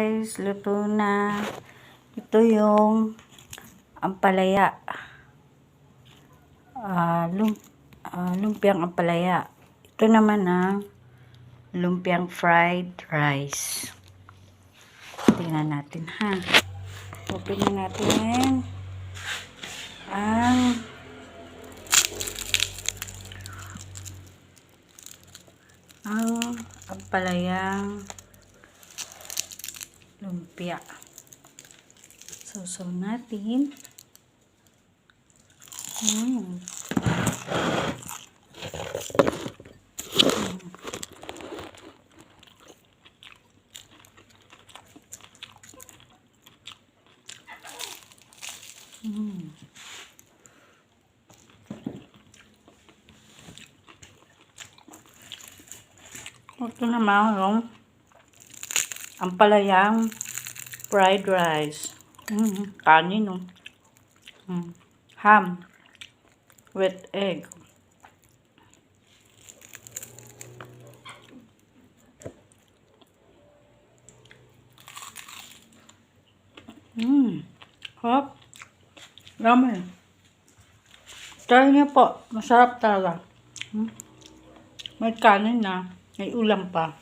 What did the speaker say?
guys, luto na. Ito yung ampalaya. Lumpiang ampalaya. Ito naman ang lumpiang fried rice. Tingnan natin ha. Open na natin ang ampalayang lumpia. Sausaw natin. Ito naman yung ampalayang fried rice. Kanin, no? Ham with egg. Hop. Yummy. Try niyo po. Masarap talaga. May kanin na. May ulam pa.